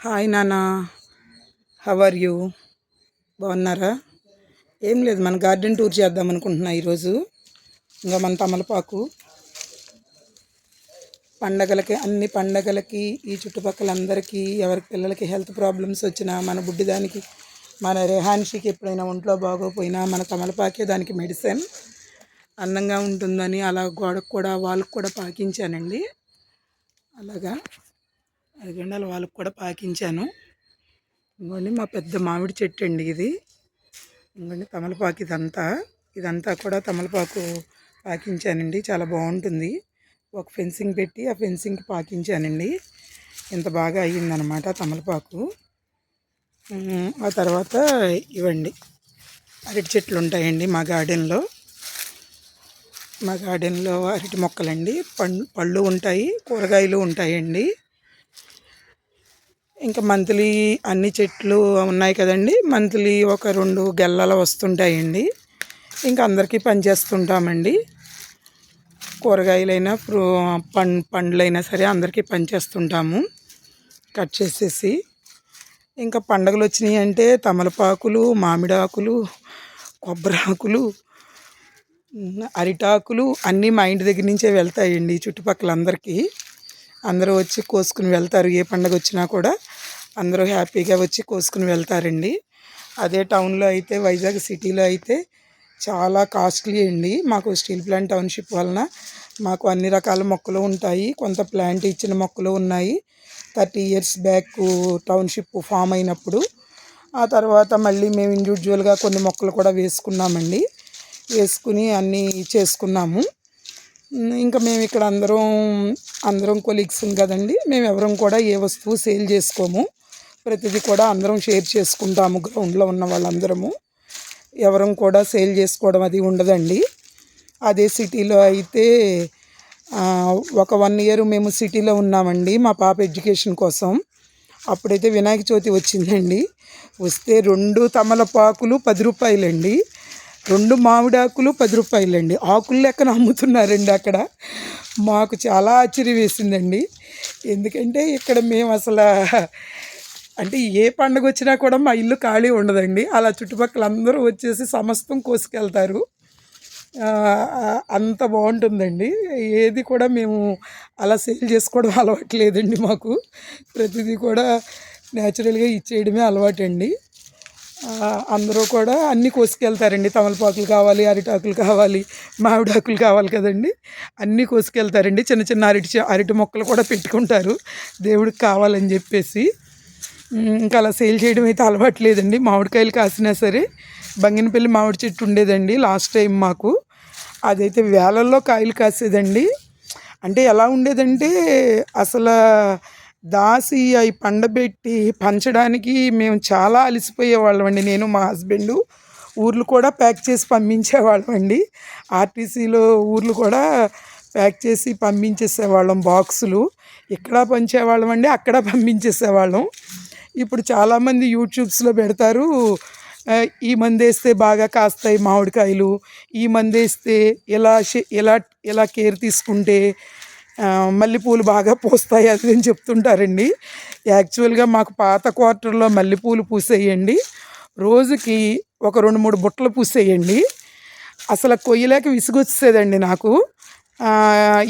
Hi నాన్న, how are you? బాగున్నారా? ఏం లేదు, మన గార్డెన్ టూర్ చేద్దాం అనుకుంటున్నా ఈరోజు. ఇంకా మన తమలపాకు పండగలకి, అన్ని పండగలకి ఈ చుట్టుపక్కల అందరికీ ఎవరి పిల్లలకి హెల్త్ ప్రాబ్లమ్స్ వచ్చినా, మన బుడ్డిదానికి, మన రెహాన్షికి ఎప్పుడైనా ఒంట్లో బాగోపోయినా మన తమలపాకే దానికి మెడిసిన్. అందంగా ఉంటుందని అలా గోడకు కూడా, వాళ్ళకు కూడా పాకించానండి. అలాగా అదిగండి, అలా వాళ్ళకు కూడా పాకించాను. ఇంకోండి మా పెద్ద మామిడి చెట్టు అండి ఇది. ఇంకోండి తమలపాకు, ఇదంతా కూడా తమలపాకు పాకించానండి. చాలా బాగుంటుంది. ఒక ఫెన్సింగ్ పెట్టి ఆ ఫెన్సింగ్కి పాకించానండి. ఇంత బాగా అయ్యిందనమాట తమలపాకు. ఆ తర్వాత ఇవ్వండి, అరటి చెట్లు ఉంటాయండి మా గార్డెన్లో. అరటి మొక్కలండి, పళ్ళు ఉంటాయి, కూరగాయలు ఉంటాయండి. ఇంకా మంత్లీ అన్ని చెట్లు ఉన్నాయి కదండి, మంత్లీ ఒక 2 గెల్లలు వస్తుంటాయండి. ఇంకా అందరికీ పనిచేస్తుంటామండి. కూరగాయలైనా పండ్లైనా సరే అందరికీ పనిచేస్తుంటాము కట్ చేసేసి. ఇంకా పండగలు వచ్చినాయి అంటే తమలపాకులు, మామిడాకులు, కొబ్బరాకులు, అరిటాకులు అన్నీ మా ఇంటి దగ్గర నుంచే వెళ్తాయండి చుట్టుపక్కల అందరికీ. అందరూ వచ్చి కోసుకుని వెళ్తారు. ఏ పండగ వచ్చినా కూడా అందరూ హ్యాపీగా వచ్చి కోసుకుని వెళ్తారండి. అదే టౌన్లో అయితే, వైజాగ్ సిటీలో అయితే చాలా కాస్ట్లీ అండి. మాకు స్టీల్ ప్లాంట్ టౌన్షిప్ వలన మాకు అన్ని రకాల మొక్కలు ఉంటాయి. కొంత ప్లాంట్ ఇచ్చిన మొక్కలు ఉన్నాయి. 30 years బ్యాక్ టౌన్షిప్ ఫామ్ అయినప్పుడు. ఆ తర్వాత మళ్ళీ మేము ఇండివిజువల్గా కొన్ని మొక్కలు కూడా వేసుకుని అన్నీ చేసుకున్నాము. ఇంకా మేము ఇక్కడ అందరం కొలీగ్స్ కదండి, మేము ఎవరం కూడా ఏ వస్తువు సేల్ చేసుకోము. ప్రతిదీ కూడా అందరం షేర్ చేసుకుంటాము. గ్రౌండ్లో ఉన్న వాళ్ళందరము ఎవరం కూడా సేల్ చేసుకోవడం అది ఉండదండి. అదే సిటీలో అయితే ఒక 1 year మేము సిటీలో ఉన్నామండి మా పాప ఎడ్యుకేషన్ కోసం. అప్పుడైతే వినాయక చవితి వచ్చిందండి. వస్తే 2 తమలపాకులు 10 రూపాయలండి, 2 మామిడాకులు 10 రూపాయలండి. ఆకులు లెక్కన అమ్ముతున్నారండి అక్కడ. మాకు చాలా ఆశ్చర్యం వేసిందండి. ఎందుకంటే ఇక్కడ మేము అసలు అంటే ఏ పండుగ వచ్చినా కూడా మా ఇల్లు ఖాళీ ఉండదండి. అలా చుట్టుపక్కల అందరూ వచ్చేసి సమస్తం కోసుకెళ్తారు. అంత బాగుంటుందండి. ఏది కూడా మేము అలా సేల్ చేసుకోవడం అలవాటు లేదండి మాకు. ప్రతిదీ కూడా న్యాచురల్గా ఇచ్చేయడమే అలవాటండి. అందరూ కూడా అన్నీ కోసుకెళ్తారండి. తమలపాకులు కావాలి, అరిటాకులు కావాలి, మామిడాకులు కావాలి కదండి, అన్నీ కోసుకెళ్తారండి. చిన్న చిన్న అరటి మొక్కలు కూడా పెట్టుకుంటారు దేవుడికి కావాలని చెప్పేసి. ఇంకా అలా సేల్ చేయడం అయితే అలవాటు లేదండి. మామిడికాయలు కాసినా సరే, బంగినపల్లి మామిడి చెట్టు ఉండేదండి లాస్ట్ టైం మాకు. అదైతే వేలల్లో కాయలు కాసేదండి. అంటే ఎలా ఉండేదంటే అసలు దాసి అవి పండబెట్టి పంచడానికి మేము చాలా అలసిపోయేవాళ్ళం అండి. నేను మా హస్బెండు ఊర్లు కూడా ప్యాక్ చేసి పంపించేవాళ్ళం అండి. ఆర్టీసీలో ఊర్లు కూడా ప్యాక్ చేసి పంపించేసేవాళ్ళం బాక్సులు. ఇక్కడ పంచేవాళ్ళం అండి, అక్కడ పంపించేసేవాళ్ళం. ఇప్పుడు చాలామంది యూట్యూబ్స్లో పెడతారు, ఈ మందు వేస్తే బాగా కాస్తాయి మామిడికాయలు, ఈ మందు వేస్తే ఎలా కేర్ తీసుకుంటే మల్లెపూలు బాగా పూస్తాయి అది అని చెప్తుంటారండి. యాక్చువల్గా మాకు పాత క్వార్టర్లో మల్లెపూలు పూసేయండి. రోజుకి ఒక 2-3 బుట్టలు పూసేయండి. అసలు కొయ్యలేక విసుగొచ్చేదండి నాకు.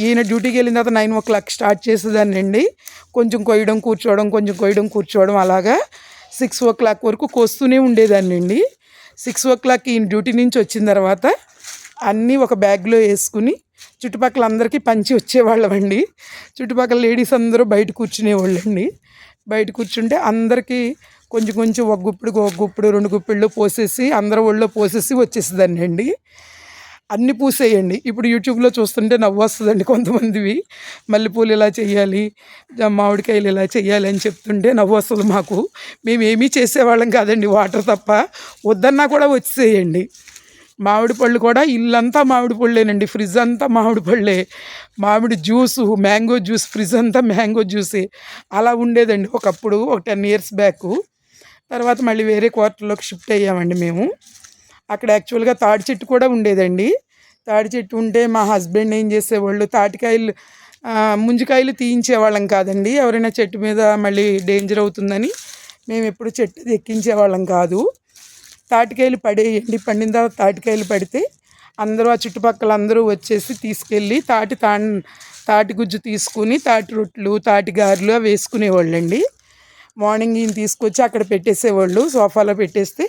ఈయన డ్యూటీకి వెళ్ళిన తర్వాత 9 o'clock స్టార్ట్ చేసేదాన్ని అండి. కొంచెం కొయ్యడం కూర్చోవడం అలాగా 6 o'clock వరకు కోస్తూనే ఉండేదాన్ని అండి. 6 o'clock ఈయన డ్యూటీ నుంచి వచ్చిన తర్వాత అన్నీ ఒక బ్యాగ్లో వేసుకుని చుట్టుపక్కల అందరికీ పంచి వచ్చేవాళ్ళం అండి. చుట్టుపక్కల లేడీస్ అందరూ బయట కూర్చునేవాళ్ళండి. బయట కూర్చుంటే అందరికీ కొంచెం ఒక గుప్పుడు 2 గుప్పిళ్ళు పోసేసి అందరూ ఒళ్ళో పోసేసి వచ్చేసేదాన్ని అండి. అన్నీ పూసేయండి. ఇప్పుడు యూట్యూబ్లో చూస్తుంటే నవ్వు వస్తుందండి. కొంతమందివి మల్లెపూలు ఇలా చేయాలి, మామిడికాయలు ఇలా చేయాలి అని చెప్తుంటే నవ్వు వస్తుంది మాకు. మేము ఏమీ చేసేవాళ్ళం కాదండి, వాటర్ తప్ప. వద్దన్నా కూడా వచ్చేయండి. మామిడి పళ్ళు కూడా ఇల్లంతా మామిడి పళ్ళేనండి, ఫ్రిడ్జ్ అంతా మామిడి పళ్ళే. మామిడి జ్యూసు, మ్యాంగో జ్యూస్, ఫ్రిడ్జ్ అంతా మ్యాంగో జ్యూసే. అలా ఉండేదండి ఒకప్పుడు, ఒక 10 years బ్యాక్. తర్వాత మళ్ళీ వేరే క్వార్టర్లోకి షిఫ్ట్ అయ్యామండి మేము. అక్కడ యాక్చువల్గా తాడి చెట్టు కూడా ఉండేదండి. తాడి చెట్టు ఉంటే మా హస్బెండ్ ఏం చేసేవాళ్ళు, ముంజికాయలు తీయించేవాళ్ళం కాదండి. ఎవరైనా చెట్టు మీద మళ్ళీ డేంజర్ అవుతుందని మేము ఎప్పుడు చెట్టు ఎక్కించేవాళ్ళం కాదు. తాటికాయలు పడేయండి, పండిన తర్వాత తాటికాయలు పడితే అందరూ ఆ చుట్టుపక్కల అందరూ వచ్చేసి తీసుకెళ్ళి తాటి గుజ్జు తీసుకుని తాటి రొట్లు, తాటి గారెలు అవి వేసుకునేవాళ్ళండి. మార్నింగ్ ఈయన తీసుకొచ్చి అక్కడ పెట్టేసేవాళ్ళు, సోఫాలో పెట్టేస్తే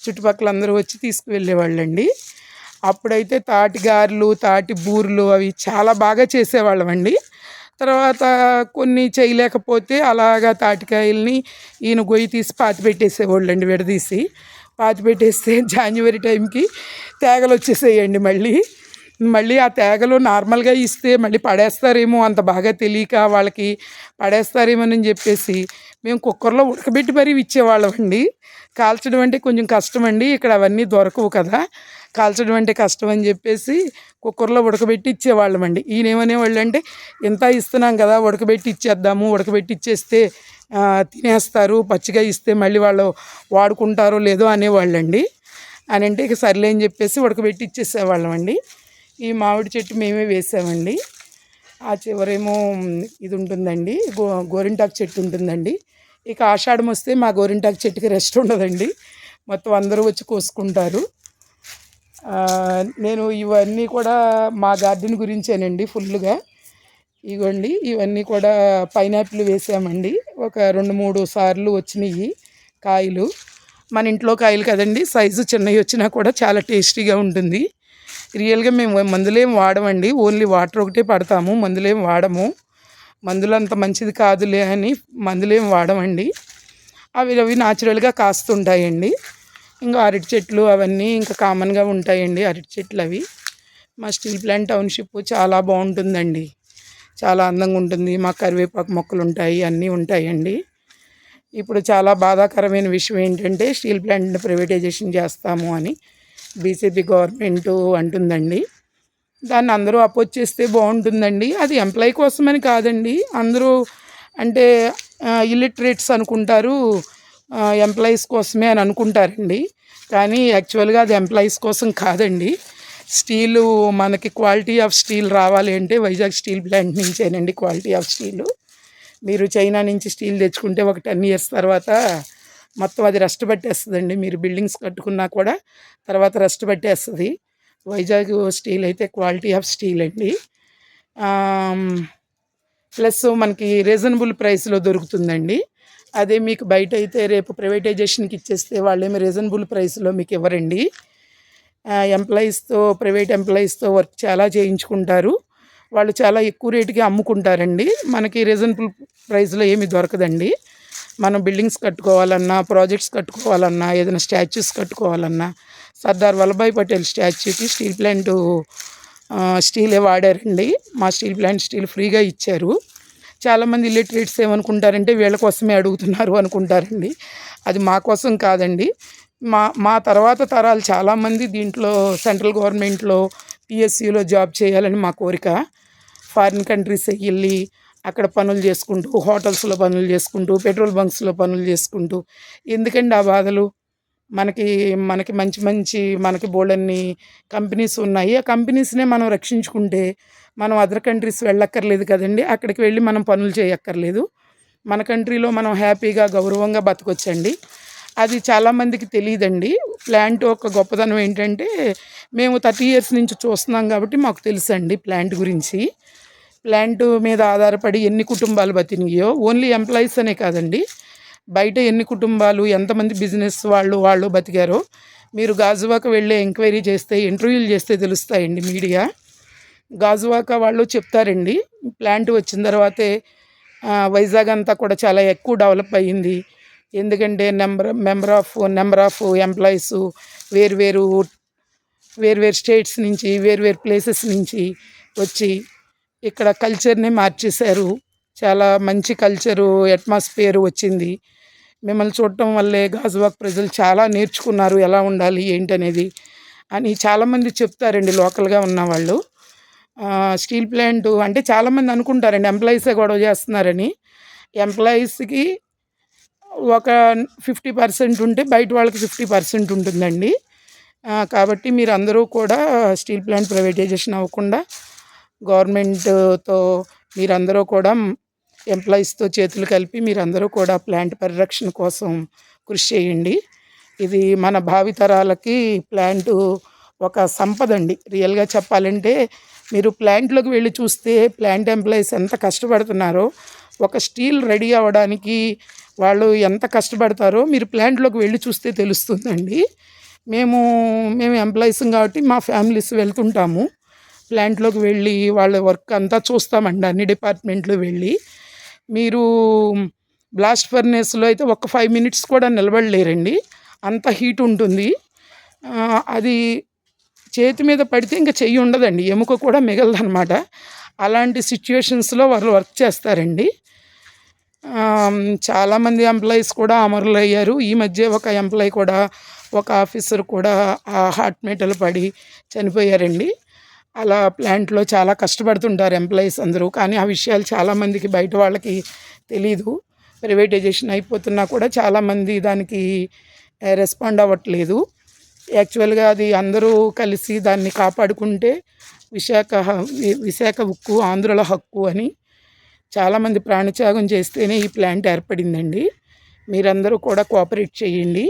చుట్టుపక్కల అందరూ వచ్చి తీసుకువెళ్ళేవాళ్ళండి. అప్పుడైతే తాటి గారెలు, తాటి బూరెలు అవి చాలా బాగా చేసేవాళ్ళం అండి. తర్వాత కొన్ని చేయలేకపోతే అలాగా తాటికాయల్ని ఈయన గొయ్యి తీసి పాతి పెట్టేసేవాళ్ళండి, విడదీసి పాతి పెట్టేస్తే జాన్యువరి టైంకి తేగలు వచ్చేసేయండి. మళ్ళీ ఆ తేగలు నార్మల్గా ఇస్తే మళ్ళీ పడేస్తారేమో, అంత బాగా తెలియక వాళ్ళకి పడేస్తారేమోనని చెప్పేసి మేము కుక్కర్లో ఉడకబెట్టి మరీ ఇచ్చేవాళ్ళం అండి. కాల్చడం అంటే కొంచెం కష్టం అండి, ఇక్కడ అవన్నీ దొరకవు కదా, కాల్చడం అంటే కష్టం అని చెప్పేసి కుక్కర్లో ఉడకబెట్టి ఇచ్చేవాళ్ళం అండి. ఈయన ఏమనేవాళ్ళు అంటే, ఇంత ఇస్తున్నాం కదా ఉడకబెట్టి ఇచ్చేద్దాము, ఉడకబెట్టి ఇచ్చేస్తే తినేస్తారు, పచ్చిగా ఇస్తే మళ్ళీ వాళ్ళు వాడుకుంటారో లేదో అనేవాళ్ళండి. అని అంటే ఇక సర్లే అని చెప్పేసి ఉడకబెట్టి ఇచ్చేసేవాళ్ళం అండి. ఈ మామిడి చెట్టు మేమే వేసామండి. ఆ చివరేమో ఇది ఉంటుందండి, గోరింటాకు చెట్టు ఉంటుందండి. ఇక ఆషాఢం వస్తే మా గోరింటాకు చెట్టుకి రెస్ట్ ఉండదండి, మొత్తం అందరూ వచ్చి కోసుకుంటారు. నేను ఇవన్నీ కూడా మా గార్డెన్ గురించేనండి ఫుల్గా. ఇవ్వండి, ఇవన్నీ కూడా పైనాపిల్ వేసామండి. ఒక 2-3 సార్లు వచ్చినాయి కాయలు. మన ఇంట్లో కాయలు కదండి, సైజు చిన్నవి వచ్చినా కూడా చాలా టేస్టీగా ఉంటుంది. రియల్గా మేము మందులేం వాడమండి, ఓన్లీ వాటర్ ఒకటే పడతాము, మందులేం వాడము. మందులు అంత మంచిది కాదులే అని మందులేం వాడమండి. అవి న్యాచురల్గా కాస్తుంటాయండి. ఇంకా అరటి చెట్లు అవన్నీ ఇంకా కామన్గా ఉంటాయండి, అరటి చెట్లు అవి. మా స్టీల్ ప్లాంట్ టౌన్షిప్ చాలా బాగుంటుందండి, చాలా అందంగా ఉంటుంది. మా కరివేపాకు మొక్కలు ఉంటాయి, అన్నీ ఉంటాయండి. ఇప్పుడు చాలా బాధాకరమైన విషయం ఏంటంటే స్టీల్ ప్లాంట్ని ప్రైవేటైజేషన్ చేస్తాము అని బీజేపీ గవర్నమెంటు అంటుందండి. దాన్ని అందరూ అపోజ్ చేస్తే బాగుంటుందండి. అది ఎంప్లాయీ కోసమని కాదండి, అందరూ అంటే ఇల్లిటరేట్స్ అనుకుంటారు, ఎంప్లాయీస్ కోసమే అని అనుకుంటారండి. కానీ యాక్చువల్గా అది ఎంప్లాయీస్ కోసం కాదండి. స్టీలు మనకి క్వాలిటీ ఆఫ్ స్టీల్ రావాలి అంటే వైజాగ్ స్టీల్ ప్లాంట్ నుంచేనండి క్వాలిటీ ఆఫ్ స్టీలు. మీరు చైనా నుంచి స్టీల్ తెచ్చుకుంటే ఒక 10 years తర్వాత మొత్తం అది రస్ట్ పట్టేస్తుందండి. మీరు బిల్డింగ్స్ కట్టుకున్నా కూడా తర్వాత రస్ట్ పట్టేస్తుంది. వైజాగ్ స్టీల్ అయితే క్వాలిటీ ఆఫ్ స్టీల్ అండి. ప్లస్ మనకి రీజనబుల్ ప్రైస్లో దొరుకుతుందండి. అదే మీకు బయట అయితే రేపు ప్రైవేటైజేషన్కి ఇచ్చేస్తే వాళ్ళేమి రీజనబుల్ ప్రైస్లో మీకు ఇవ్వరండి. ప్రైవేట్ ఎంప్లాయీస్తో వర్క్ చాలా చేయించుకుంటారు, వాళ్ళు చాలా ఎక్కువ రేటుకి అమ్ముకుంటారండి. మనకి రీజనబుల్ ప్రైస్లో ఏమీ దొరకదండి. మనం బిల్డింగ్స్ కట్టుకోవాలన్నా, ప్రాజెక్ట్స్ కట్టుకోవాలన్నా, ఏదైనా స్టాచ్యూస్ కట్టుకోవాలన్నా, సర్దార్ వల్లభాయ్ పటేల్ స్టాచ్యూకి స్టీల్ ప్లాంట్ స్టీలే వాడారండి. మా స్టీల్ ప్లాంట్ స్టీల్ ఫ్రీగా ఇచ్చారు. చాలామంది ఇల్లిటరేట్స్ ఏమనుకుంటారంటే వీళ్ళ కోసమే అడుగుతున్నారు అనుకుంటారండి. అది మా కోసం కాదండి. మా తర్వాత తరాలు చాలామంది దీంట్లో సెంట్రల్ గవర్నమెంట్లో పిఎస్సిలో జాబ్ చేయాలని మా కోరిక. ఫారిన్ కంట్రీస్ వెళ్ళి అక్కడ పనులు చేసుకుంటూ, హోటల్స్లో పనులు చేసుకుంటూ, పెట్రోల్ బంక్స్లో పనులు చేసుకుంటూ ఎందుకండి ఆ బాధలు? మనకి మంచి మనకి బోల్డన్ని కంపెనీస్ ఉన్నాయి. ఆ కంపెనీస్నే మనం రక్షించుకుంటే మనం అదర్ కంట్రీస్ వెళ్ళక్కర్లేదు కదండి, అక్కడికి వెళ్ళి మనం పనులు చేయక్కర్లేదు. మన కంట్రీలో మనం హ్యాపీగా గౌరవంగా బతకొచ్చండి. అది చాలామందికి తెలియదండి. ప్లాంట్ ఒక గొప్పతనం ఏంటంటే మేము 30 years నుంచి చూస్తున్నాం కాబట్టి మాకు తెలుసండి ప్లాంట్ గురించి. ప్లాంట్ మీద ఆధారపడి ఎన్ని కుటుంబాలు బతికినాయో, ఓన్లీ ఎంప్లాయీస్ అనే కాదండి, బయట ఎన్ని కుటుంబాలు, ఎంతమంది బిజినెస్ వాళ్ళు బతికారో మీరు గాజువాక వెళ్ళే ఎంక్వైరీ చేస్తే, ఇంటర్వ్యూలు చేస్తే తెలుస్తాయండి. మీడియా గాజువాక వాళ్ళు చెప్తారండి, ప్లాంట్ వచ్చిన తర్వాతే వైజాగ్ అంతా కూడా చాలా ఎక్కువ డెవలప్ అయ్యింది. ఎందుకంటే నెంబర్ ఆఫ్ ఎంప్లాయీస్ వేరు స్టేట్స్ నుంచి, వేరు ప్లేసెస్ నుంచి వచ్చి ఇక్కడ కల్చర్ని మార్చేశారు. చాలా మంచి కల్చరు, అట్మాస్ఫియర్ వచ్చింది. మిమ్మల్ని చూడటం వల్లే గాజువాక ప్రజలు చాలా నేర్చుకున్నారు ఎలా ఉండాలి ఏంటనేది అని చాలామంది చెప్తారండి లోకల్గా ఉన్నవాళ్ళు. స్టీల్ ప్లాంట్ అంటే చాలామంది అనుకుంటారండి ఎంప్లాయీసే గొడవ చేస్తున్నారని. ఎంప్లాయీస్కి ఒక 50% ఉంటే బయట వాళ్ళకి 50% ఉంటుందండి. కాబట్టి మీరు అందరూ కూడా స్టీల్ ప్లాంట్ ప్రైవేటైజేషన్ అవ్వకుండా గవర్నమెంట్తో మీరందరూ కూడా ఎంప్లాయీస్తో చేతులు కలిపి మీరందరూ కూడా ప్లాంట్ పరిరక్షణ కోసం కృషి చేయండి. ఇది మన భావితరాలకి ప్లాంటు ఒక సంపద అండి. రియల్గా చెప్పాలంటే మీరు ప్లాంట్లోకి వెళ్ళి చూస్తే ప్లాంట్ ఎంప్లాయీస్ ఎంత కష్టపడుతున్నారో, ఒక స్టీల్ రెడీ అవ్వడానికి వాళ్ళు ఎంత కష్టపడతారో మీరు ప్లాంట్లోకి వెళ్ళి చూస్తే తెలుస్తుందండి. మేము ఎంప్లాయీస్ కాబట్టి మా ఫ్యామిలీస్ వెళ్తుంటాము ప్లాంట్లోకి వెళ్ళి వాళ్ళ వర్క్ అంతా చూస్తామండి. అన్ని డిపార్ట్మెంట్లు వెళ్ళి మీరు బ్లాస్ట్ ఫర్నేస్లో అయితే ఒక 5 మినిట్స్ కూడా నిలబడలేరండి, అంత హీట్ ఉంటుంది. అది చేతి మీద పడితే ఇంకా చెయ్యి ఉండదండి, ఎముక కూడా మిగలదనమాట. అలాంటి సిచ్యువేషన్స్లో వాళ్ళు వర్క్ చేస్తారండి. చాలామంది ఎంప్లాయీస్ కూడా అమరులయ్యారు. ఈ మధ్య ఒక ఎంప్లాయీ కూడా, ఒక ఆఫీసర్ కూడా హార్ట్ మెటల్ పడి చనిపోయారండి. అలా ప్లాంట్లో చాలా కష్టపడుతుంటారు ఎంప్లాయీస్ అందరూ. కానీ ఆ విషయాలు చాలామందికి బయట వాళ్ళకి తెలీదు. ప్రైవేటైజేషన్ అయిపోతున్నా కూడా చాలామంది దానికి రెస్పాండ్ అవ్వట్లేదు. యాక్చువల్గా అది అందరూ కలిసి దాన్ని కాపాడుకుంటే విశాఖ ఉక్కు ఆంధ్రుల హక్కు అని చాలామంది ప్రాణత్యాగం చేస్తేనే ఈ ప్లాంట్ ఏర్పడిందండి. మీరందరూ కూడా కోఆపరేట్ చేయండి.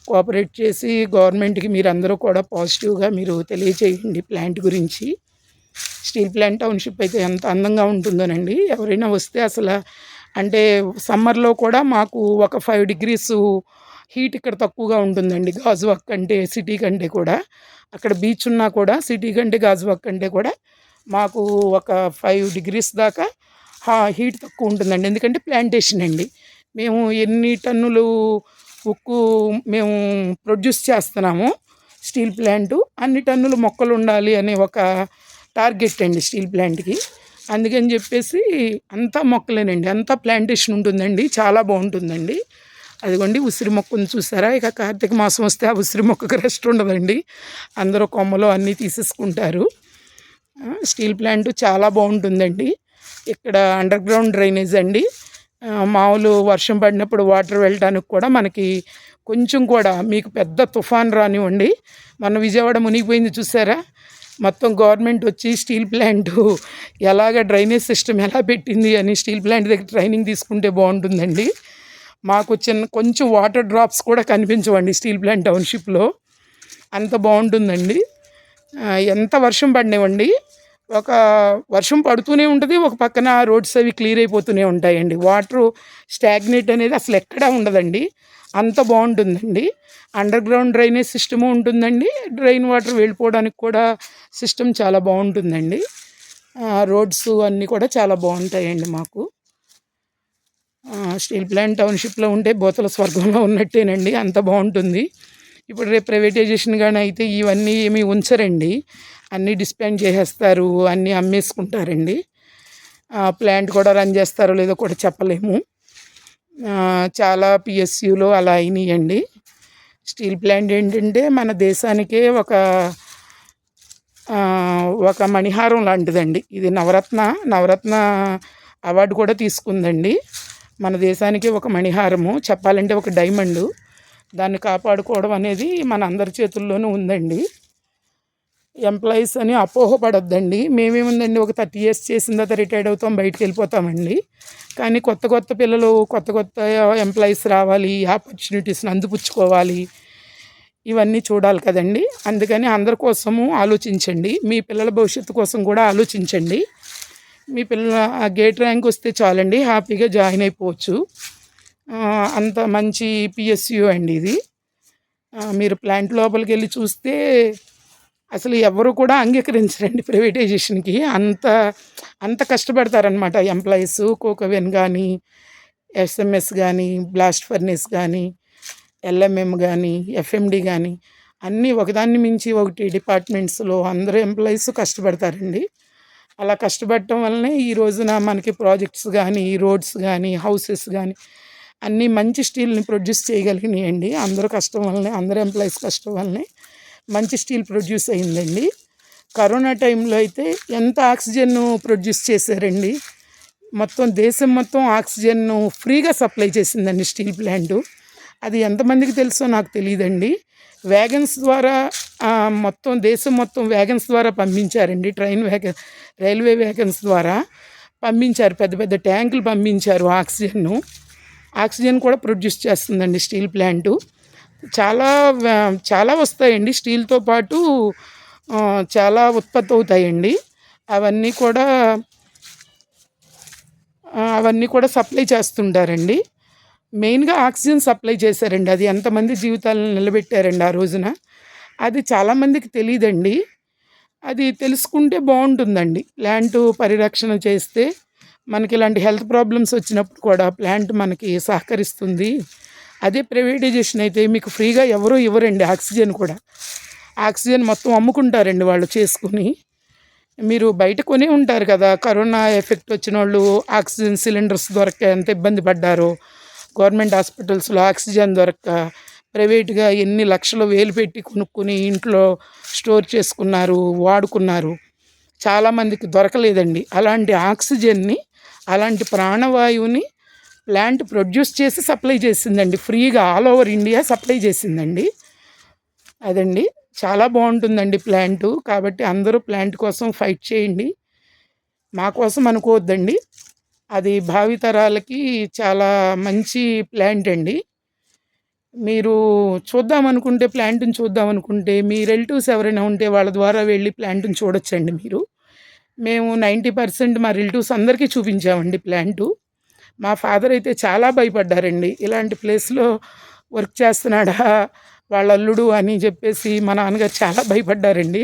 కోఆపరేట్ చేసి గవర్నమెంట్కి మీరందరూ కూడా పాజిటివ్గా మీరు తెలియచేయండి ప్లాంట్ గురించి. స్టీల్ ప్లాంట్ టౌన్షిప్ అయితే ఎంత అందంగా ఉంటుందోనండి. ఎవరైనా వస్తే అసలు అంటే సమ్మర్లో కూడా మాకు ఒక 5 degrees హీట్ ఇక్కడ తక్కువగా ఉంటుందండి గాజువాక్ కంటే, సిటీ కంటే కూడా. అక్కడ బీచ్ ఉన్నా కూడా సిటీ కంటే గాజువాక్ కంటే కూడా మాకు ఒక 5 degrees దాకా హీట్ తక్కువ ఉంటుందండి. ఎందుకంటే ప్లాంటేషన్ అండి. మేము ఎన్ని టన్నులు ఉక్కు మేము ప్రొడ్యూస్ చేస్తున్నాము స్టీల్ ప్లాంటు, అన్ని టన్నులు మొక్కలు ఉండాలి అనే ఒక టార్గెట్ అండి స్టీల్ ప్లాంట్కి. అందుకని చెప్పేసి అంతా మొక్కలేనండి, అంతా ప్లాంటేషన్ ఉంటుందండి. చాలా బాగుంటుందండి. అదిగోండి ఉసిరి మొక్కను చూసారా? ఇక కార్తీక మాసం వస్తే ఆ ఉసిరి మొక్కకు రెస్ట్ ఉండదండి, అందరూ కొమ్మలు అన్నీ తీసేసుకుంటారు. స్టీల్ ప్లాంట్ చాలా బాగుంటుందండి. ఇక్కడ అండర్ గ్రౌండ్ డ్రైనేజ్ అండి. మామూలు వర్షం పడినప్పుడు వాటర్ వెళ్ళడానికి కూడా మనకి కొంచెం కూడా, మీకు పెద్ద తుఫాన్ రానివ్వండి, మన విజయవాడ మునిగిపోయింది చూసారా? మొత్తం గవర్నమెంట్ వచ్చి స్టీల్ ప్లాంట్ ఎలాగ డ్రైనేజ్ సిస్టమ్ ఎలా పెట్టింది అని స్టీల్ ప్లాంట్ దగ్గర ట్రైనింగ్ తీసుకుంటే బాగుంటుందండి. మాకు కొంచెం వాటర్ డ్రాప్స్ కూడా కనిపించవండి స్టీల్ ప్లాంట్ టౌన్షిప్లో, అంత బాగుంటుందండి. ఎంత వర్షం పడినవ్వండి, ఒక వర్షం పడుతూనే ఉంటుంది, ఒక పక్కన రోడ్స్ అవి క్లియర్ అయిపోతూనే ఉంటాయండి. వాటరు స్టాగ్నేట్ అనేది అసలు ఎక్కడా ఉండదండి, అంత బాగుంటుందండి. అండర్ గ్రౌండ్ డ్రైనేజ్ సిస్టము ఉంటుందండి. డ్రైన్ వాటర్ వెళ్ళిపోవడానికి కూడా సిస్టమ్ చాలా బాగుంటుందండి. రోడ్స్ అన్నీ కూడా చాలా బాగుంటాయండి మాకు. స్టీల్ ప్లాంట్ టౌన్షిప్లో ఉంటే భూతల స్వర్గంలో ఉన్నట్టేనండి, అంత బాగుంటుంది. ఇప్పుడు రేపు ప్రైవేటైజేషన్ కానీ అయితే ఇవన్నీ ఏమీ ఉంచరండి, అన్నీ డిస్పాండ్ చేసేస్తారు, అన్నీ అమ్మేసుకుంటారండి. ప్లాంట్ కూడా రన్ చేస్తారో లేదో కూడా చెప్పలేము. చాలా పిఎస్యులో అలా అయినాయండి. స్టీల్ ప్లాంట్ ఏంటంటే మన దేశానికే ఒక మణిహారం లాంటిదండి. ఇది నవరత్న అవార్డు కూడా తీసుకుందండి. మన దేశానికి ఒక మణిహారము, చెప్పాలంటే ఒక డైమండు. దాన్ని కాపాడుకోవడం అనేది మన అందరి చేతుల్లోనూ ఉందండి. ఎంప్లాయీస్ అని అపోహపడొద్దండి. మేమేముందండి, ఒక 30 years చేసిన తర్వాత రిటైర్డ్ అవుతాం, బయటికి వెళ్ళిపోతామండి. కానీ కొత్త పిల్లలు, కొత్త ఎంప్లాయీస్ రావాలి, ఆపర్చునిటీస్ని అందిపుచ్చుకోవాలి, ఇవన్నీ చూడాలి కదండి. అందుకని అందరి కోసము ఆలోచించండి, మీ పిల్లల భవిష్యత్తు కోసం కూడా ఆలోచించండి. మీ పిల్లల గేట్ ర్యాంక్ వస్తే చాలండి, హ్యాపీగా జాయిన్ అయిపోవచ్చు. అంత మంచి పిఎస్యు అండి ఇది. మీరు ప్లాంట్ లోపలికి వెళ్ళి చూస్తే అసలు ఎవరు కూడా అంగీకరించరండి ప్రైవేటైజేషన్కి, అంత కష్టపడతారనమాట ఎంప్లాయీస్. కోకోవెన్ కానీ, ఎస్ఎంఎస్ కానీ, బ్లాస్ట్ ఫర్నేస్ కానీ, ఎల్ఎంఎం కానీ, ఎఫ్ఎండి కానీ, అన్నీ ఒకదాన్ని మించి ఒకటి డిపార్ట్మెంట్స్లో అందరూ ఎంప్లాయీస్ కష్టపడతారండి. అలా కష్టపడటం వల్లనే ఈ రోజున మనకి ప్రాజెక్ట్స్ కానీ, రోడ్స్ కానీ, హౌసెస్ కానీ అన్నీ మంచి స్టీల్ని ప్రొడ్యూస్ చేయగలిగినాయండి. అందరూ కష్టం వల్లనే, అందరూ ఎంప్లాయీస్ కష్టం వల్లనే మంచి స్టీల్ ప్రొడ్యూస్ అయిందండి. కరోనా టైంలో అయితే ఎంత ఆక్సిజన్ ప్రొడ్యూస్ చేశారండి. దేశం మొత్తం ఆక్సిజన్ ఫ్రీగా సప్లై చేసిందండి స్టీల్ ప్లాంటు. అది ఎంతమందికి తెలుసో నాకు తెలియదండి. వ్యాగన్స్ ద్వారా దేశం మొత్తం వ్యాగన్స్ ద్వారా పంపించారండి, రైల్వే వ్యాగన్స్ ద్వారా పంపించారు, పెద్ద పెద్ద ట్యాంకులు పంపించారు ఆక్సిజన్ కూడా ప్రొడ్యూస్ చేస్తుందండి స్టీల్ ప్లాంటు. చాలా చాలా వస్తాయండి స్టీల్తో పాటు చాలా ఉత్పత్తి అవుతాయండి. అవన్నీ కూడా సప్లై చేస్తుంటారండి. మెయిన్గా ఆక్సిజన్ సప్లై చేశారండి. అది ఎంతమంది జీవితాలను నిలబెట్టారండి ఆ రోజున. అది చాలామందికి తెలియదండి. అది తెలుసుకుంటే బాగుంటుందండి. ప్లాంటు పరిరక్షణ చేస్తే మనకి ఇలాంటి హెల్త్ ప్రాబ్లమ్స్ వచ్చినప్పుడు కూడా ప్లాంట్ మనకి సహకరిస్తుంది. అదే ప్రైవేటైజేషన్ అయితే మీకు ఫ్రీగా ఎవరూ ఇవ్వరండి. ఆక్సిజన్ మొత్తం అమ్ముకుంటారండి వాళ్ళు చేసుకుని. మీరు బయట కొనే ఉంటారు కదా, కరోనా ఎఫెక్ట్ వచ్చిన వాళ్ళు ఆక్సిజన్ సిలిండర్స్ దొరక్క ఎంత ఇబ్బంది పడ్డారో, గవర్నమెంట్ హాస్పిటల్స్లో ఆక్సిజన్ దొరక్క ప్రైవేట్గా ఎన్ని లక్షలు వేలు పెట్టి కొనుక్కుని ఇంట్లో స్టోర్ చేసుకున్నారు, వాడుకున్నారు. చాలామందికి దొరకలేదండి. అలాంటి ఆక్సిజన్ని, అలాంటి ప్రాణవాయువుని ప్లాంట్ ప్రొడ్యూస్ చేసి సప్లై చేసిందండి. ఫ్రీగా ఆల్ ఓవర్ ఇండియా సప్లై చేసిందండి. అదండి చాలా బాగుంటుందండి ప్లాంటు. కాబట్టి అందరూ ప్లాంట్ కోసం ఫైట్ చేయండి. మా కోసం అనుకోవద్దండి. అది భావితరాలకి చాలా మంచి ప్లాంట్ అండి. మీరు ప్లాంట్ని చూద్దామనుకుంటే మీ రిలేటివ్స్ ఎవరైనా ఉంటే వాళ్ళ ద్వారా వెళ్ళి ప్లాంట్ని చూడొచ్చండి మీరు. మేము 90% మా రిలేటివ్స్ అందరికీ చూపించామండి ప్లాంటు. మా ఫాదర్ అయితే చాలా భయపడ్డారండి. ఇలాంటి ప్లేస్లో వర్క్ చేస్తున్నాడా వాళ్ళ అల్లుడు అని చెప్పేసి మా నాన్నగారు చాలా భయపడ్డారండి.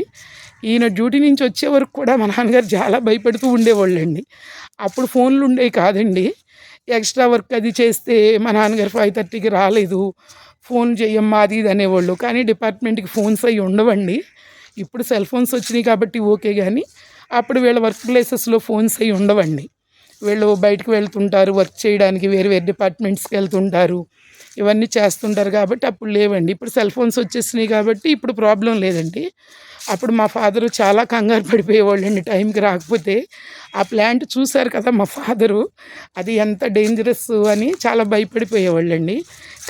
ఈయన డ్యూటీ నుంచి వచ్చే వరకు కూడా మా నాన్నగారు చాలా భయపడుతూ ఉండేవాళ్ళండి. అప్పుడు ఫోన్లు ఉండేవి కాదండి. ఎక్స్ట్రా వర్క్ అది చేస్తే మా నాన్నగారు 5:30కి రాలేదు, ఫోన్ చెయ్యమ్మా అది ఇది అనేవాళ్ళు. కానీ డిపార్ట్మెంట్కి ఫోన్స్ అవి ఉండవండి. ఇప్పుడు సెల్ ఫోన్స్ వచ్చినాయి కాబట్టి ఓకే, కానీ అప్పుడు వీళ్ళ వర్క్ ప్లేసెస్లో ఫోన్స్ అవి ఉండవండి. వీళ్ళు బయటకు వెళ్తుంటారు వర్క్ చేయడానికి, వేరే వేరే డిపార్ట్మెంట్స్కి వెళ్తుంటారు, ఇవన్నీ చేస్తుంటారు కాబట్టి అప్పుడు లేవండి. ఇప్పుడు సెల్ ఫోన్స్ వచ్చేసినాయి కాబట్టి ఇప్పుడు ప్రాబ్లం లేదండి. అప్పుడు మా ఫాదరు చాలా కంగారు పడిపోయేవాళ్ళండి టైంకి రాకపోతే. ఆ ప్లాంట్ చూశారు కదా మా ఫాదరు, అది ఎంత డేంజరస్ అని చాలా భయపడిపోయేవాళ్ళండి.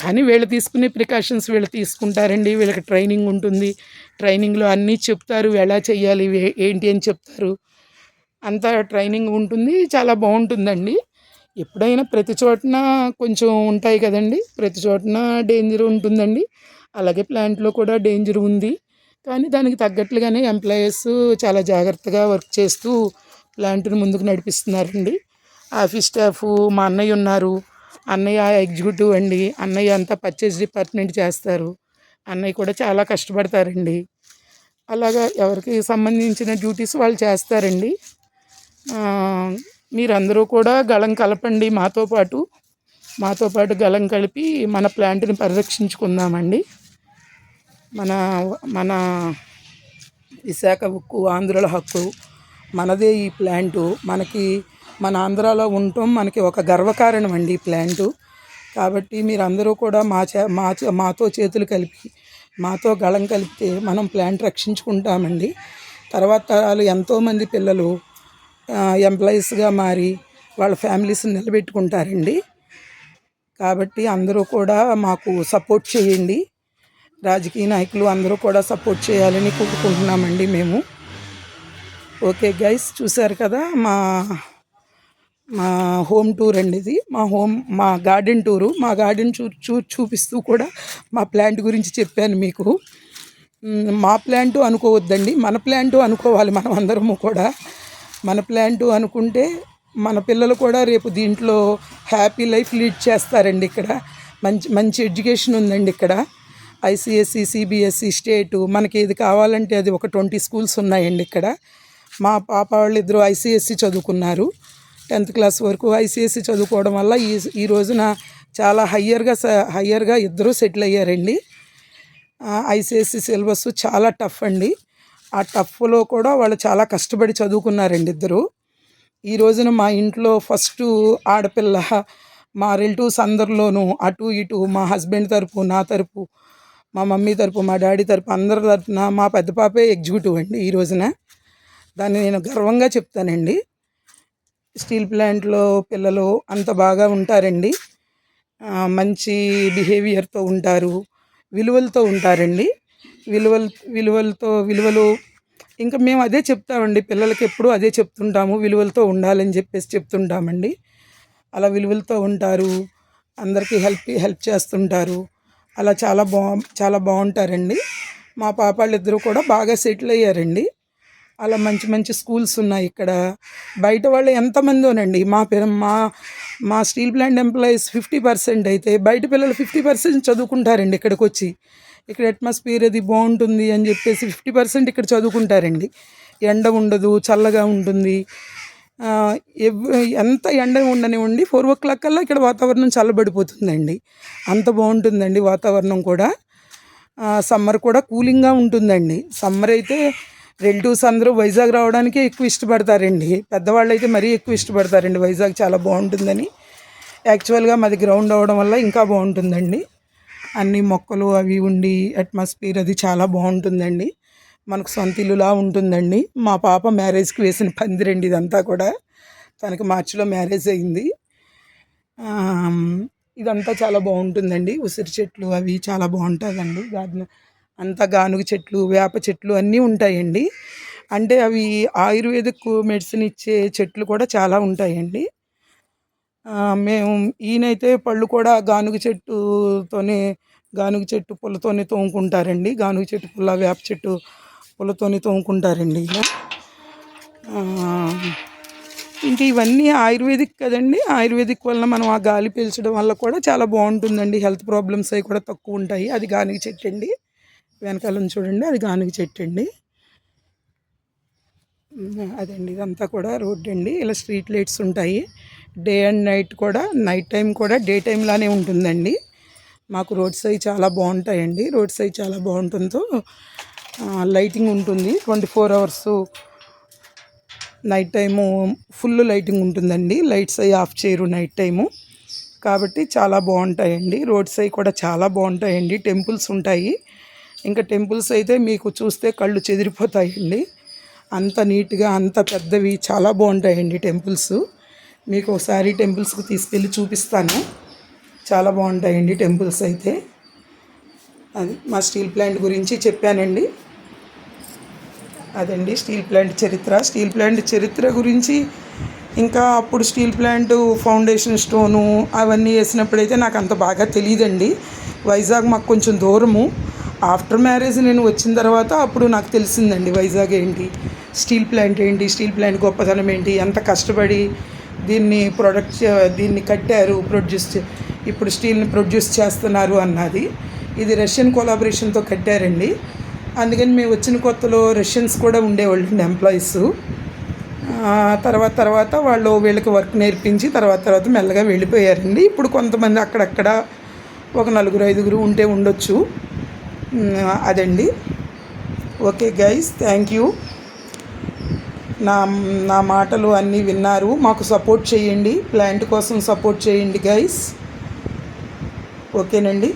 కానీ వీళ్ళు తీసుకునే ప్రికాషన్స్ వీళ్ళు తీసుకుంటారండి. వీళ్ళకి ట్రైనింగ్ ఉంటుంది. ట్రైనింగ్లో అన్నీ చెప్తారు, ఎలా చెయ్యాలి ఏంటి అని చెప్తారు. అంతా ట్రైనింగ్ ఉంటుంది, చాలా బాగుంటుందండి. ఎప్పుడైనా ప్రతి చోటన కొంచెం ఉంటాయి కదండి, ప్రతి చోటన డేంజర్ ఉంటుందండి. అలాగే ప్లాంట్లో కూడా డేంజర్ ఉంది. కానీ దానికి తగ్గట్లుగానే ఎంప్లాయీస్ చాలా జాగ్రత్తగా వర్క్ చేస్తూ ప్లాంట్ని ముందుకు నడిపిస్తున్నారండి. ఆఫీస్ స్టాఫ్ మా అన్నయ్య ఉన్నారు. అన్నయ్య ఎగ్జిక్యూటివ్ అండి. అన్నయ్య అంతా పర్చేజ్ డిపార్ట్మెంట్ చేస్తారు. అన్నయ్య కూడా చాలా కష్టపడతారండి. అలాగా ఎవరికి సంబంధించిన డ్యూటీస్ వాళ్ళు చేస్తారండి. మీరందరూ కూడా గళం కలపండి మాతో పాటు గళం కలిపి మన ప్లాంట్ని పరిరక్షించుకుందామండి. మన విశాఖ ఉక్కు ఆంధ్రుల హక్కు, మనదే ఈ ప్లాంటు. మన ఆంధ్రాలో ఉండటం మనకి ఒక గర్వకారణం అండి ఈ ప్లాంటు. కాబట్టి మీరందరూ కూడా మాతో చేతులు కలిపి మాతో గళం కలిపితే మనం ప్లాంట్ రక్షించుకుంటామండి. తర్వాత తరాలు ఎంతోమంది పిల్లలు ఎంప్లాయీస్గా మారి వాళ్ళ ఫ్యామిలీస్ని నిలబెట్టుకుంటారండి. కాబట్టి అందరూ కూడా మాకు సపోర్ట్ చేయండి. రాజకీయ నాయకులు అందరూ కూడా సపోర్ట్ చేయాలని కోరుకుంటున్నామండి మేము. ఓకే గైస్, చూశారు కదా మా హోమ్ టూర్ అండి ఇది. మా గార్డెన్ టూరు. మా గార్డెన్ చూపిస్తూ కూడా మా ప్లాంట్ గురించి చెప్పాను మీకు. మా ప్లాంటు అనుకోవద్దండి, మన ప్లాంటు అనుకోవాలి. మనం అందరము కూడా మన ప్లాంటు అనుకుంటే మన పిల్లలు కూడా రేపు దీంట్లో హ్యాపీ లైఫ్ లీడ్ చేస్తారండి. ఇక్కడ మంచి ఎడ్యుకేషన్ ఉందండి. ఇక్కడ ICSE, CBSE, స్టేటు, మనకి ఏది కావాలంటే అది ఒక 20 స్కూల్స్ ఉన్నాయండి ఇక్కడ. మా పాప వాళ్ళిద్దరూ ICSE చదువుకున్నారు. 10th క్లాస్ వరకు ICSE చదువుకోవడం వల్ల ఈ రోజున చాలా హయ్యర్గా ఇద్దరూ సెటిల్ అయ్యారండి. ICSE సిలబస్ చాలా టఫ్ అండి. ఆ టఫ్లో కూడా వాళ్ళు చాలా కష్టపడి చదువుకున్నారండి ఇద్దరు. ఈ రోజున మా ఇంట్లో ఫస్ట్ ఆడపిల్ల. మా రిలేటివ్స్ అందరిలోనూ అటు ఇటు మా హస్బెండ్ తరపు, నా తరపు, మా మమ్మీ తరపు, మా డాడీ తరపు, అందరి తరపున మా పెద్ద పాపే ఎగ్జిక్యూటివ్ అండి ఈ రోజున. దాన్ని నేను గర్వంగా చెప్తానండి. స్టీల్ ప్లాంట్లో పిల్లలు అంత బాగా ఉంటారండి. మంచి బిహేవియర్తో ఉంటారు, విలువలతో ఉంటారండి. విలువలు ఇంకా మేము అదే చెప్తామండి పిల్లలకి, ఎప్పుడూ అదే చెప్తుంటాము, విలువలతో ఉండాలని చెప్పేసి చెప్తుంటామండి. అలా విలువలతో ఉంటారు, అందరికీ హెల్ప్ చేస్తుంటారు. అలా చాలా బాగుంటారండి. మా పాపాళ్ళిద్దరూ కూడా బాగా సెటిల్ అయ్యారండి. అలా మంచి మంచి స్కూల్స్ ఉన్నాయి ఇక్కడ. బయట వాళ్ళు ఎంతమందోనండి, మా స్టీల్ ప్లాంట్ ఎంప్లాయీస్ 50% అయితే బయట పిల్లలు 50% చదువుకుంటారండి ఇక్కడికి వచ్చి. ఇక్కడ అట్మాస్ఫియర్ అది బాగుంటుంది అని చెప్పేసి 50% ఇక్కడ చదువుకుంటారండి. ఎండ ఉండదు, చల్లగా ఉంటుంది. ఎంత ఎండ ఉండనివ్వండి, 4 o'clock కల్లా ఇక్కడ వాతావరణం చల్లబడిపోతుందండి. అంత బాగుంటుందండి వాతావరణం కూడా. సమ్మర్ కూడా కూలింగ్గా ఉంటుందండి. సమ్మర్ అయితే రిలేటివ్స్ అందరూ వైజాగ్ రావడానికే ఎక్కువ ఇష్టపడతారండి. పెద్దవాళ్ళు అయితే మరీ ఎక్కువ ఇష్టపడతారండి, వైజాగ్ చాలా బాగుంటుందని. యాక్చువల్గా మాది గ్రౌండ్ అవ్వడం వల్ల ఇంకా బాగుంటుందండి. అన్ని మొక్కలు అవి ఉండి అట్మాస్ఫియర్ అది చాలా బాగుంటుందండి. మనకు సొంత ఇల్లులా ఉంటుందండి. మా పాప మ్యారేజ్కి వేసిన పందిరండి ఇదంతా కూడా. తనకి మార్చిలో మ్యారేజ్ అయింది. ఇదంతా చాలా బాగుంటుందండి. ఉసిరి చెట్లు అవి చాలా బాగుంటుందండి. గార్డెన్ అంతా గానుగ చెట్లు, వేప చెట్లు అన్నీ ఉంటాయండి. అంటే అవి ఆయుర్వేదిక్ మెడిసిన్ ఇచ్చే చెట్లు కూడా చాలా ఉంటాయండి. మేము ఈయనైతే పళ్ళు కూడా గానుగ చెట్టు పుల్లతోనే తోముకుంటారండి. గానుగ చెట్టు పుల్ల, వేప చెట్టు పుల్లతోనే తోముకుంటారండి ఇలా. ఇంక ఇవన్నీ ఆయుర్వేదిక్ కదండి. ఆయుర్వేదిక్ వల్ల మనం ఆ గాలి పీల్చడం వల్ల కూడా చాలా బాగుంటుందండి. హెల్త్ ప్రాబ్లమ్స్ అవి కూడా తక్కువ ఉంటాయి. అది గానుగ చెట్టు అండి. వెనకాల చూడండి, అది గానుగ చెట్టు అండి. అదండి, ఇదంతా కూడా రోడ్ అండి. ఇలా స్ట్రీట్ లైట్స్ ఉంటాయి. డే అండ్ నైట్ కూడా, నైట్ టైం కూడా డే టైం లానే ఉంటుందండి. మాకు రోడ్స్ అవి చాలా బాగుంటాయండి. రోడ్స్ అవి చాలా బాగుంటుందో లైటింగ్ ఉంటుంది 24 hours. Night time full lighting ఉంటుందండి. లైట్స్ అవి ఆఫ్ చేయరు నైట్ టైము. కాబట్టి చాలా బాగుంటాయండి. రోడ్స్ అవి కూడా చాలా బాగుంటాయండి. టెంపుల్స్ ఉంటాయి. ఇంకా టెంపుల్స్ అయితే మీకు చూస్తే కళ్ళు చెదిరిపోతాయండి. అంత నీట్గా, అంత పెద్దవి చాలా బాగుంటాయండి టెంపుల్స్. మీకు ఒకసారి టెంపుల్స్కి తీసుకెళ్ళి చూపిస్తాను. చాలా బాగుంటాయండి టెంపుల్స్ అయితే. అది మా స్టీల్ ప్లాంట్ గురించి చెప్పానండి. అదండి స్టీల్ ప్లాంట్ చరిత్ర గురించి. ఇంకా అప్పుడు స్టీల్ ప్లాంట్ ఫౌండేషన్ స్టోను అవన్నీ వేసినప్పుడైతే నాకు అంత బాగా తెలియదండి. వైజాగ్ మాకు కొంచెం దూరము. ఆఫ్టర్ మ్యారేజ్ నేను వచ్చిన తర్వాత అప్పుడు నాకు తెలిసిందండి వైజాగ్ ఏంటి, స్టీల్ ప్లాంట్ ఏంటి, స్టీల్ ప్లాంట్ గొప్పతనం ఏంటి, ఎంత కష్టపడి దీన్ని కట్టారు, ఇప్పుడు స్టీల్ని ప్రొడ్యూస్ చేస్తున్నారు అన్నది. ఇది రష్యన్ కొలాబరేషన్తో కట్టారండి. అందుకని మేము వచ్చిన కొత్తలో రష్యన్స్ కూడా ఉండేవాళ్ళు ఎంప్లాయీస్. తర్వాత వాళ్ళు వీళ్ళకి వర్క్ నేర్పించి తర్వాత మెల్లగా వెళ్ళిపోయారండి. ఇప్పుడు కొంతమంది అక్కడక్కడ ఒక 4-5 ఉంటే ఉండొచ్చు. అదండి. Okay guys, thank you. నా మాటలు అన్నీ విన్నారు. మాకు సపోర్ట్ చేయండి, ప్లాంట్ కోసం సపోర్ట్ చేయండి గైస్. ఓకేనండి.